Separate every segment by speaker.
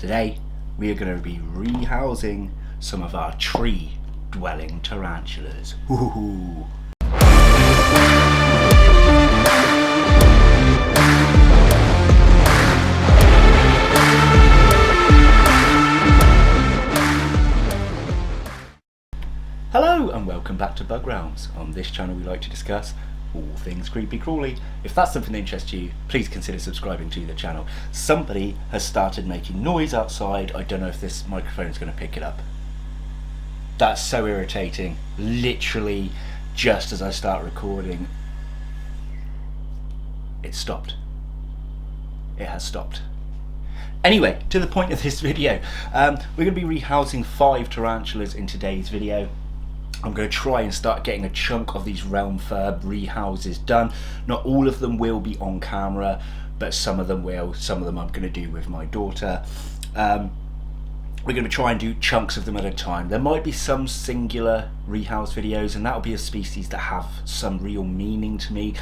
Speaker 1: Today we are going to be rehousing some of our tree-dwelling tarantulas. Ooh. Hello and welcome back to Bug Realms. On this channel we like to discuss all things creepy crawly. If that's something that interests you, please consider subscribing to the channel. Somebody has started making noise outside. I don't know if this microphone is going to pick it up. That's so irritating. Literally just as I start recording, it stopped. It has stopped. Anyway, to the point of this video, we're going to be rehousing 5 tarantulas in today's video. I'm going to try and start getting a chunk of these realm fur rehouses done. Not all of them will be on camera, but some of them will. Some of them I'm going to do with my daughter. We're going to try and do chunks of them at a time. There might be some singular rehouse videos, and that'll be a species that have some real meaning to me,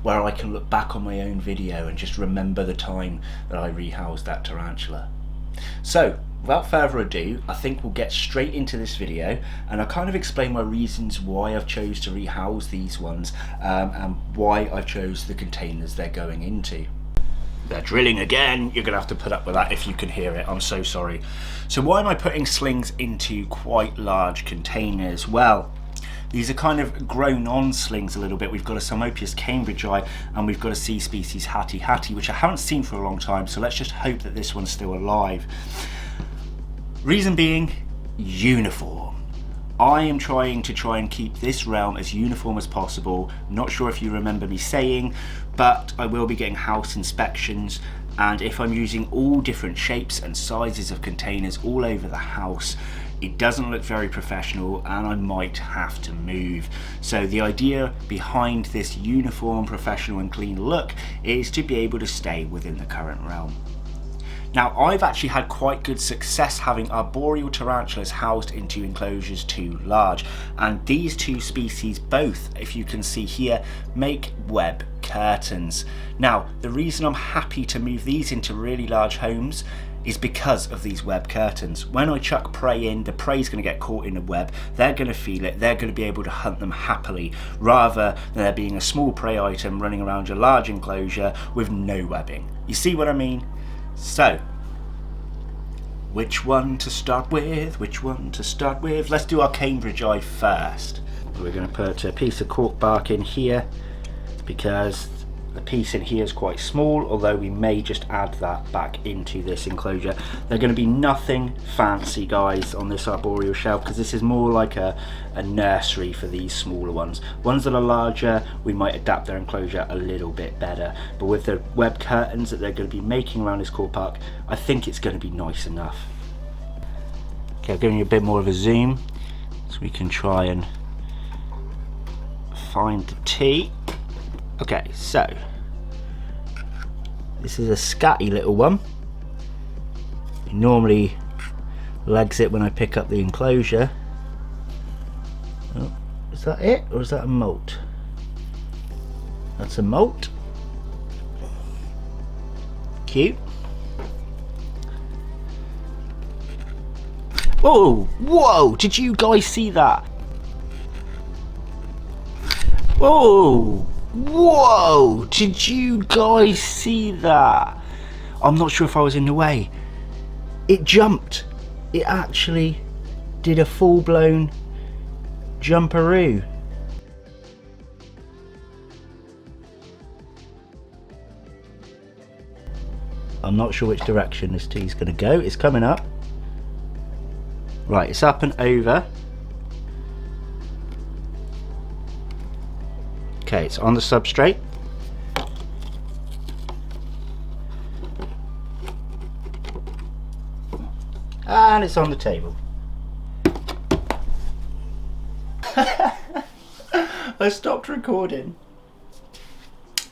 Speaker 1: where I can look back on my own video and just remember the time that I rehoused that tarantula. So, without further ado, I think we'll get straight into this video, and I'll kind of explain my reasons why I've chose to rehouse these ones, and why I've chose the containers they're going into. They're drilling again. You're gonna have to put up with that if you can hear it. I'm so sorry. So why am I putting slings into quite large containers? Well, these are kind of grown on slings a little bit. We've got a Psalmopius cambridgei and we've got a sea species hattie hattie, which I haven't seen for a long time, so let's just hope that this one's still alive. Reason being, uniform. I am trying to keep this realm as uniform as possible. Not sure if you remember me saying, but I will be getting house inspections, and if I'm using all different shapes and sizes of containers all over the house, it doesn't look very professional and I might have to move. So the idea behind this uniform, professional and clean look is to be able to stay within the current realm. Now, I've actually had quite good success having arboreal tarantulas housed into enclosures too large, and these two species both, if you can see here, make web curtains. Now, the reason I'm happy to move these into really large homes is because of these web curtains. When I chuck prey in, the prey's going to get caught in a web, they're going to feel it, they're going to be able to hunt them happily, rather than there being a small prey item running around your large enclosure with no webbing. You see what I mean? So, which one to start with? Which one to start with? Let's do our cambridgei first. We're going to put a piece of cork bark in here because the piece in here is quite small, although we may just add that back into this enclosure. They're going to be nothing fancy, guys, on this arboreal shelf, because this is more like a nursery for these smaller ones. Ones that are larger, we might adapt their enclosure a little bit better, but with the web curtains that they're going to be making around this cork bark, I think it's going to be nice enough. Okay, I'll give you a bit more of a zoom so we can try and find the tea. Okay, so this is a scatty little one. He normally legs it when I pick up the enclosure. Oh, is that it, or is that a molt? That's a molt. Cute. Whoa, whoa, did you guys see that? Whoa. Whoa! Did you guys see that? I'm not sure if I was in the way. It jumped. It actually did a full-blown jumperoo. I'm not sure which direction this tea's going to go. It's coming up. Right, it's up and over. Okay, it's on the substrate. And it's on the table. I stopped recording.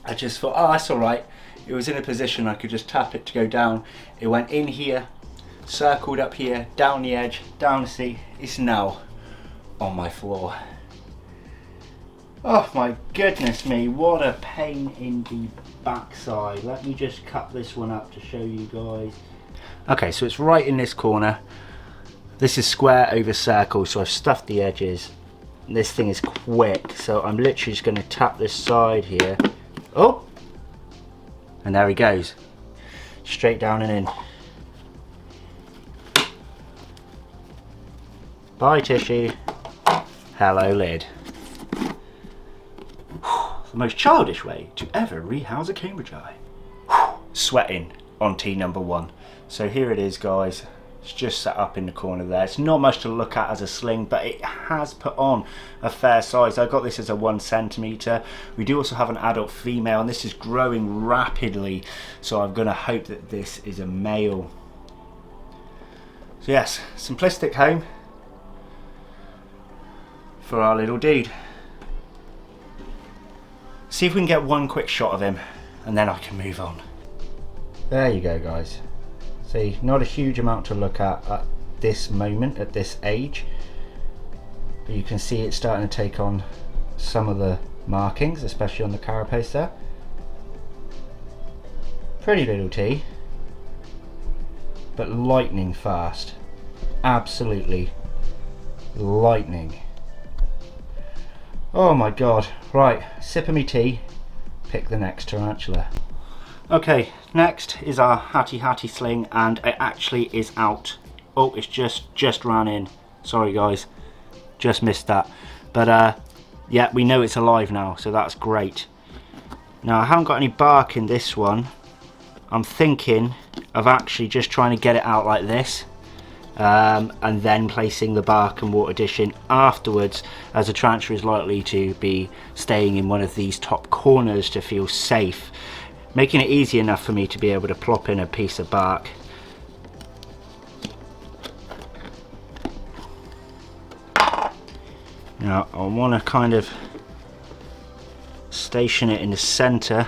Speaker 1: I just thought, oh, that's alright. It was in a position I could just tap it to go down. It went in here, circled up here, down the edge, down the seat. It's now on my floor. Oh my goodness me, what a pain in the backside. Let me just cut this one up to show you guys. Okay, so it's right in this corner. This is square over circle, so I've stuffed the edges. This thing is quick, so I'm literally just going to tap this side here. Oh! And there he goes. Straight down and in. Bye, tissue. Hello, lid. The most childish way to ever rehouse a Cambridge eye. Sweating on tea number 1. So here it is, guys. It's just set up in the corner there. It's not much to look at as a sling, but it has put on a fair size. I got this as a 1 centimetre. We do also have an adult female, and this is growing rapidly, so I'm going to hope that this is a male. So yes, simplistic home for our little dude. See if we can get one quick shot of him, and then I can move on. There you go, guys. See, not a huge amount to look at this moment, at this age, but you can see it's starting to take on some of the markings, especially on the carapace there. Pretty little tea, but lightning fast. Absolutely lightning. Oh my god. Right, sip of me tea, pick the next tarantula. Okay, next is our hatty sling, and it actually is out. Oh, it's just ran in. Sorry guys, just missed that. But yeah, we know it's alive now, so that's great. Now I haven't got any bark in this one. I'm thinking of actually just trying to get it out like this, and then placing the bark and water dish in afterwards, as the tarantula is likely to be staying in one of these top corners to feel safe, making it easy enough for me to be able to plop in a piece of bark. Now I want to kind of station it in the center,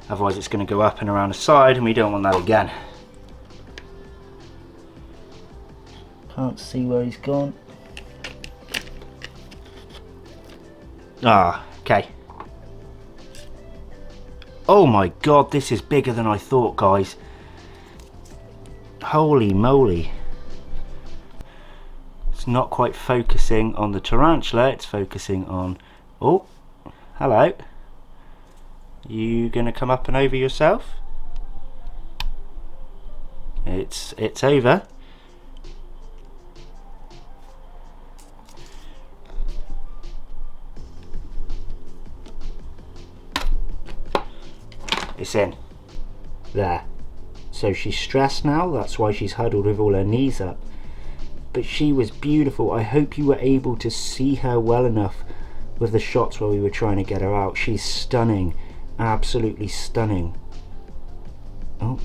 Speaker 1: otherwise it's going to go up and around the side, and we don't want that again. Can't see where he's gone. Ah, okay. Oh my god, this is bigger than I thought, guys. Holy moly. It's not quite focusing on the tarantula, it's focusing on... Oh, hello. You gonna come up and over yourself? It's over. It's in. There. So she's stressed now, that's why she's huddled with all her knees up. But she was beautiful. I hope you were able to see her well enough with the shots where we were trying to get her out. She's stunning. Absolutely stunning. Oh.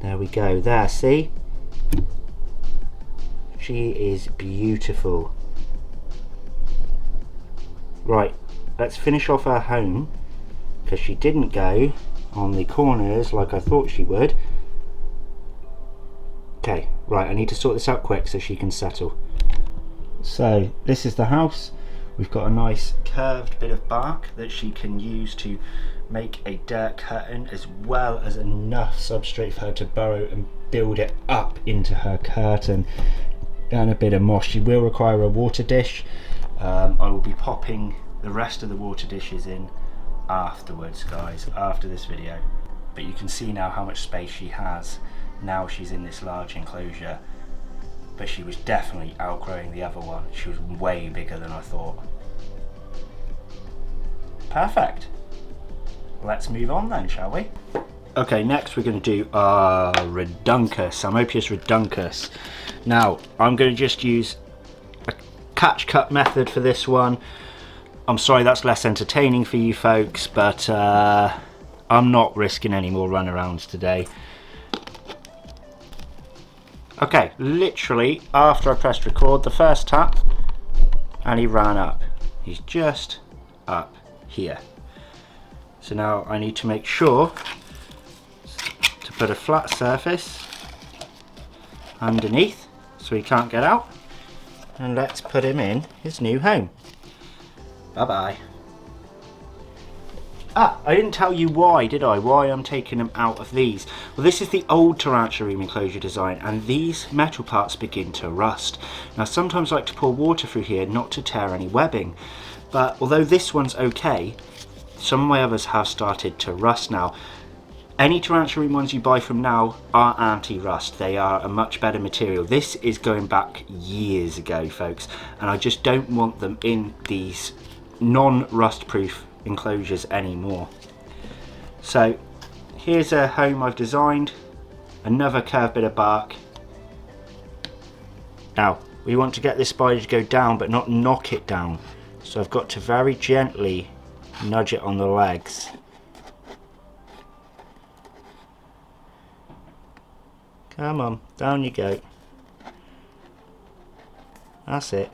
Speaker 1: There we go. There, see? She is beautiful. Right. Let's finish off her home, because she didn't go on the corners like I thought she would. Okay, right, I need to sort this out quick so she can settle. So this is the house. We've got a nice curved bit of bark that she can use to make a dirt curtain, as well as enough substrate for her to burrow and build it up into her curtain, and a bit of moss. She will require a water dish. I will be popping the rest of the water dishes in afterwards, guys, after this video. But you can see now how much space she has. Now she's in this large enclosure, but she was definitely outgrowing the other one. She was way bigger than I thought. Perfect. Let's move on then, shall we? Okay, next we're going to do our Redunkus, Amopius redunkus. Now, I'm going to just use a catch cut method for this one. I'm sorry that's less entertaining for you folks, but I'm not risking any more runarounds today. Okay, literally after I pressed record, the first tap, and he ran up. He's just up here. So now I need to make sure to put a flat surface underneath so he can't get out. And let's put him in his new home. Bye bye. I didn't tell you why, did I? Why I'm taking them out of these. Well, this is the old tarantula room enclosure design, and these metal parts begin to rust. Now, sometimes I like to pour water through here not to tear any webbing, but although this one's okay, some of my others have started to rust now. Any tarantula room ones you buy from now are anti-rust. They are a much better material. This is going back years ago, folks, and I just don't want them in these non-rust proof enclosures anymore. So here's a home I've designed, another curved bit of bark. Now we want to get this spider to go down but not knock it down, so I've got to very gently nudge it on the legs. Come on, down you go. That's it.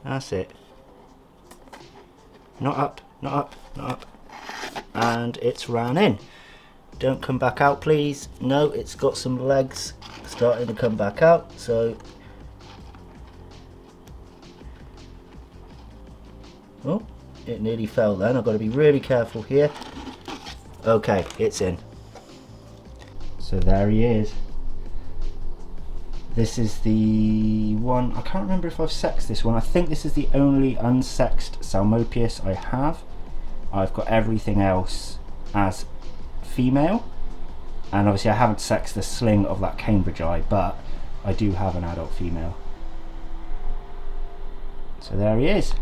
Speaker 1: That's it. Not up, not up, not up. And it's ran in. Don't come back out, please. No, it's got some legs starting to come back out, so. Oh, it nearly fell then. I've got to be really careful here. Okay, it's in. So there he is. This is the one, I can't remember if I've sexed this one. I think this is the only unsexed Salmopius I have. I've got everything else as female. And obviously I haven't sexed the sling of that Cambridge eye, but I do have an adult female. So there he is,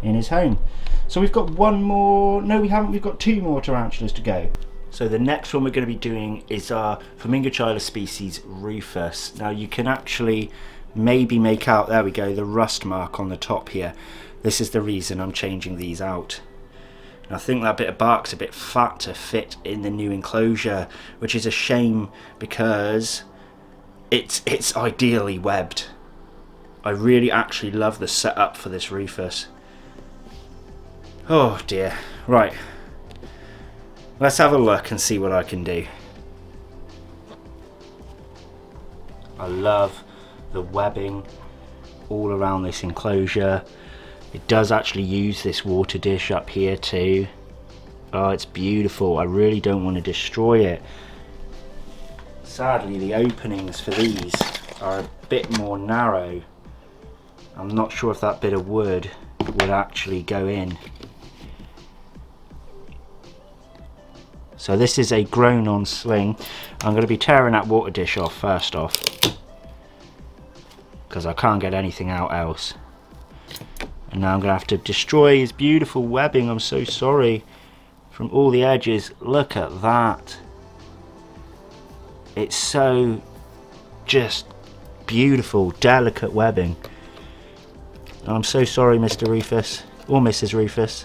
Speaker 1: in his home. So we've got one more, no we haven't, we've got two more tarantulas to go. So the next one we're going to be doing is our Flamingochila species Rufus. Now you can actually maybe make out, there we go, the rust mark on the top here. This is the reason I'm changing these out. And I think that bit of bark's a bit fat to fit in the new enclosure, which is a shame because it's ideally webbed. I really actually love the setup for this Rufus. Oh dear, right. Let's have a look and see what I can do. I love the webbing all around this enclosure. It does actually use this water dish up here too. Oh, it's beautiful. I really don't want to destroy it. Sadly, the openings for these are a bit more narrow. I'm not sure if that bit of wood would actually go in. So this is a grown on sling. I'm going to be tearing that water dish off first off, because I can't get anything out else. And now I'm going to have to destroy his beautiful webbing. I'm so sorry. From all the edges, look at that. It's so just beautiful, delicate webbing. I'm so sorry, Mr. Rufus, or Mrs. Rufus.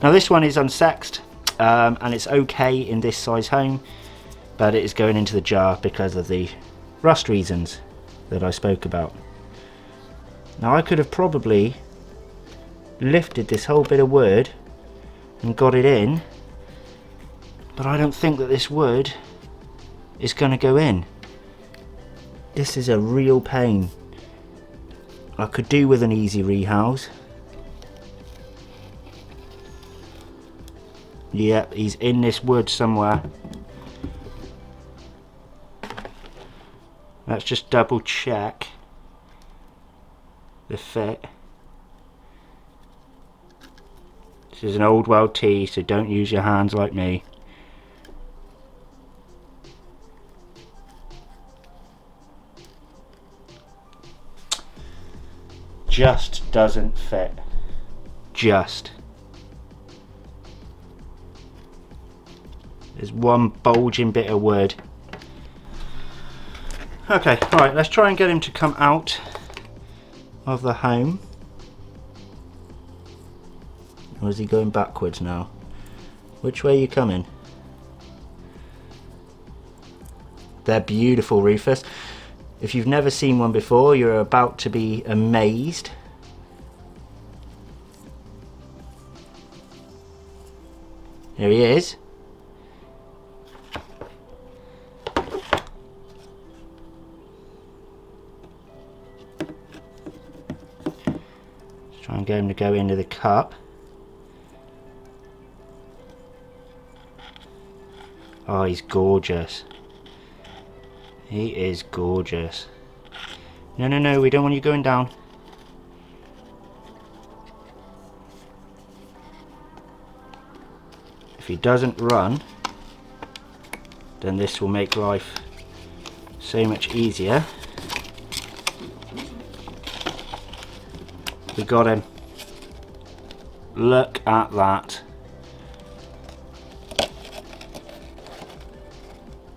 Speaker 1: Now this one is unsexed. And it's okay in this size home, but it is going into the jar because of the rust reasons that I spoke about. Now I could have probably lifted this whole bit of wood and got it in, but I don't think that this wood is going to go in. This is a real pain. I could do with an easy rehouse. Yep, he's in this wood somewhere. Let's just double check the fit. This is an old world tea, so don't use your hands like me. Just doesn't fit. Just. There's one bulging bit of wood. Okay, right, let's try and get him to come out of the home. Or is he going backwards now? Which way are you coming? They're beautiful, Rufus. If you've never seen one before, you're about to be amazed. There he is. Try and get him to go into the cup. Oh, he's gorgeous. He is gorgeous. No, no, no, we don't want you going down. If he doesn't run, then this will make life so much easier. We got him. Look at that.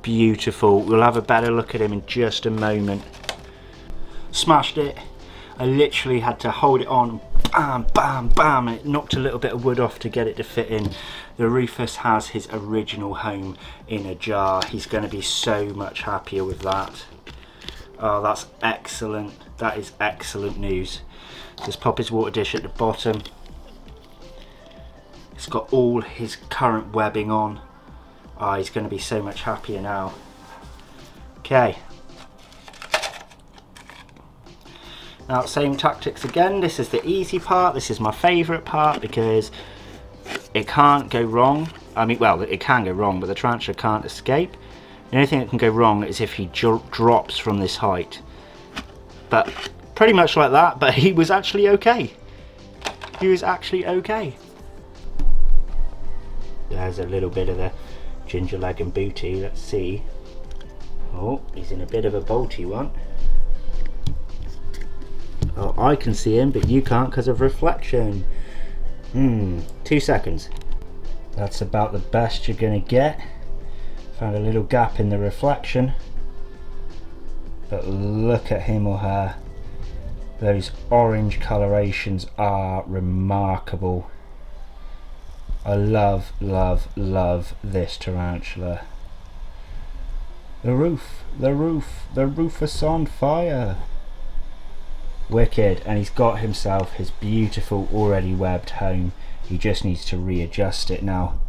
Speaker 1: Beautiful. We'll have a better look at him in just a moment. Smashed it. I literally had to hold it on, bam, bam, bam, and it knocked a little bit of wood off to get it to fit in. The Rufus has his original home in a jar. He's going to be so much happier with that. Oh, that's excellent. That is excellent news. Just pop his water dish at the bottom. It's got all his current webbing on. Oh, he's going to be so much happier now. Okay. Now, same tactics again. This is the easy part. This is my favourite part because it can't go wrong. I mean, well, it can go wrong, but the tarantula can't escape. The only thing that can go wrong is if he drops from this height. But pretty much like that, but he was actually okay. He was actually okay. There's a little bit of the ginger leg and booty. Let's see. Oh, he's in a bit of a bolty one. Oh, I can see him, but you can't because of reflection. 2 seconds. That's about the best you're going to get. Found a little gap in the reflection. But look at him or her. Those orange colorations are remarkable. I love, love, love this tarantula. The Rufus on fire. Wicked, and he's got himself his beautiful already webbed home. He just needs to readjust it now.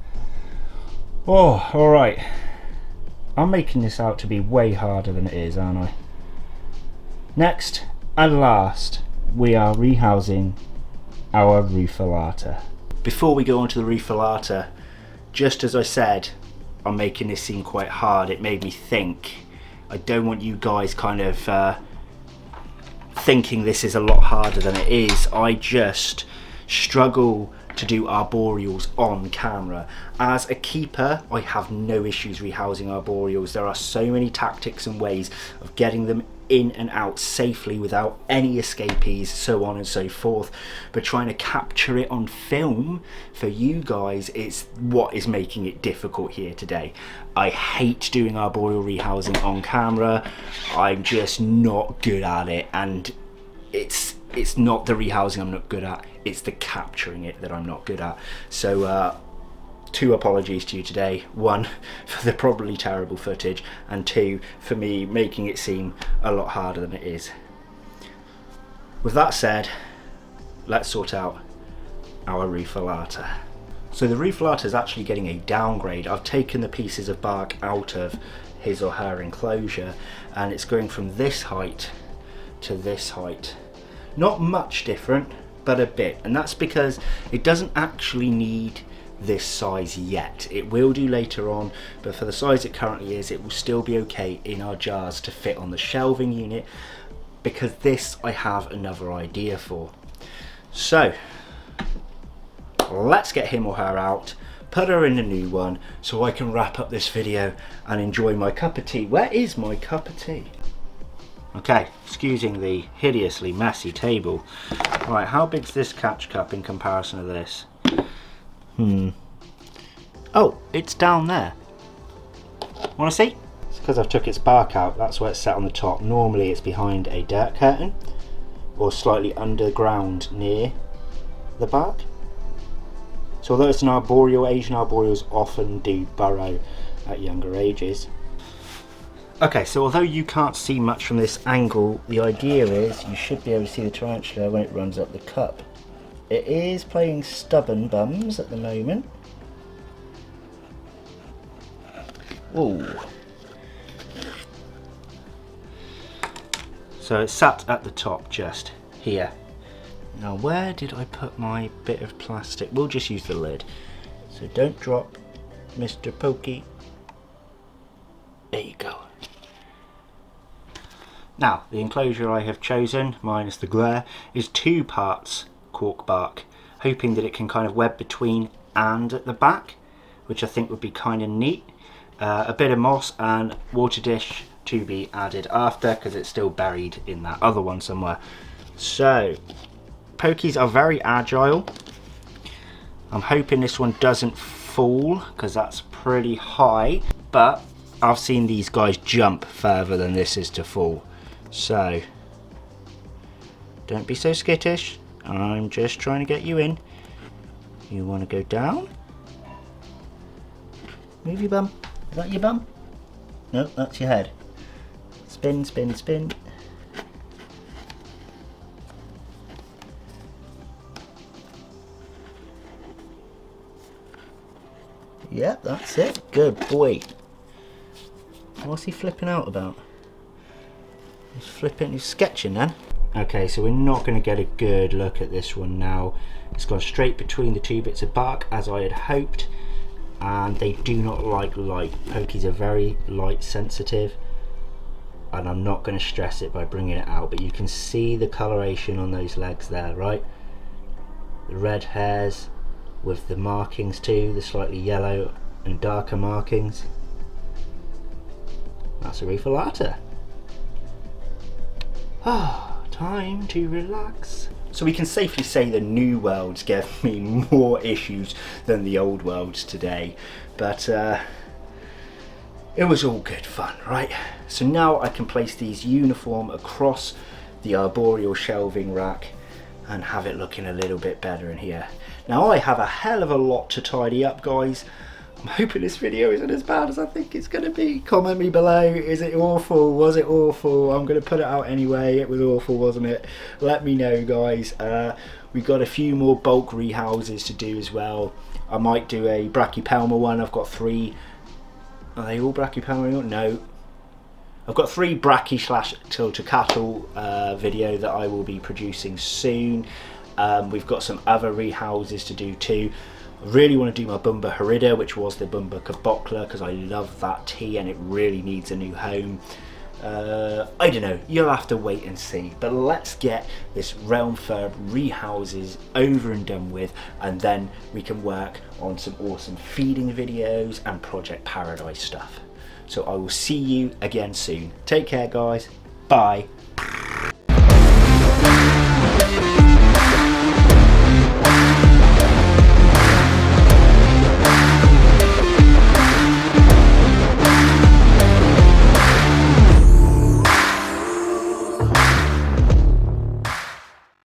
Speaker 1: Oh, alright. I'm making this out to be way harder than it is, aren't I? Next and last, we are rehousing our Roofalata. Before we go on to the Roofalata, just as I said, I'm making this seem quite hard. It made me think. I don't want you guys kind of thinking this is a lot harder than it is. I just struggle to do arboreals on camera. As a keeper, I have no issues rehousing arboreals. There are so many tactics and ways of getting them in and out safely without any escapees, so on and so forth. But trying to capture it on film for you guys is what is making it difficult here today. I hate doing arboreal rehousing on camera. I'm just not good at it, and it's not the rehousing I'm not good at, it's the capturing it that I'm not good at. So 2 apologies to you today. 1 for the probably terrible footage, and 2 for me making it seem a lot harder than it is. With that said, let's sort out our Roofalata. So the Roofalata is actually getting a downgrade. I've taken the pieces of bark out of his or her enclosure, and it's going from this height to this height. Not much different, but a bit, and that's because it doesn't actually need this size yet. It will do later on, but for the size it currently is, it will still be okay in our jars to fit on the shelving unit, because this I have another idea for. So let's get him or her out, put her in the new one, so I can wrap up this video and enjoy my cup of tea. Where is my cup of tea? Okay, excusing the hideously messy table. Right, how big's this catch cup in comparison to this? Oh, it's down there. Wanna see? It's because I've took its bark out. That's where it's set on the top. Normally it's behind a dirt curtain or slightly underground near the bark. So although it's an arboreal, Asian arboreals often do burrow at younger ages. Okay, so although you can't see much from this angle, the idea is you should be able to see the tarantula when it runs up the cup. It is playing stubborn bums at the moment. Ooh. So it's sat at the top just here. Now where did I put my bit of plastic? We'll just use the lid. So don't drop, Mr. Pokey. There you go. Now, the enclosure I have chosen, minus the glare, is 2 parts cork bark, hoping that it can kind of web between and at the back, which I think would be kind of neat. A bit of moss and water dish to be added after, because it's still buried in that other one somewhere. So, pokies are very agile. I'm hoping this one doesn't fall, because that's pretty high, but I've seen these guys jump further than this is to fall. So, don't be so skittish. I'm just trying to get you in. You want to go down? Move your bum. Is that your bum? No, that's your head. Spin, spin, spin. Yep, that's it. Good boy. What's he flipping out about? He's flipping, he's sketching then. Okay, so we're not going to get a good look at this one now. It's gone straight between the 2 bits of bark, as I had hoped, and they do not like light. Pokies are very light sensitive, and I'm not going to stress it by bringing it out, but you can see the coloration on those legs there, right? The red hairs with the markings too, the slightly yellow and darker markings. That's a Roofalata. Ah, time to relax. So we can safely say the new worlds gave me more issues than the old worlds today, but it was all good fun, right? So now I can place these uniform across the arboreal shelving rack and have it looking a little bit better in here. Now I have a hell of a lot to tidy up, guys. I'm hoping this video isn't as bad as I think it's going to be. Comment me below, is it awful? Was it awful? I'm going to put it out anyway. It was awful, wasn't it? Let me know, guys. We've got a few more bulk rehouses to do as well. I might do a Brachypelma one. I've got 3. Are they all Brachypelma? No. I've got 3 brachy/tilter cattle video that I will be producing soon. We've got some other rehouses to do too. I really want to do my Bumba Horrida, which was the Bumba Cabocla, because I love that tea and it really needs a new home. I don't know, you'll have to wait and see, but let's get this Realm Fur rehouses over and done with, and then we can work on some awesome feeding videos and Project Paradise stuff. So I will see you again soon. Take care, guys. Bye.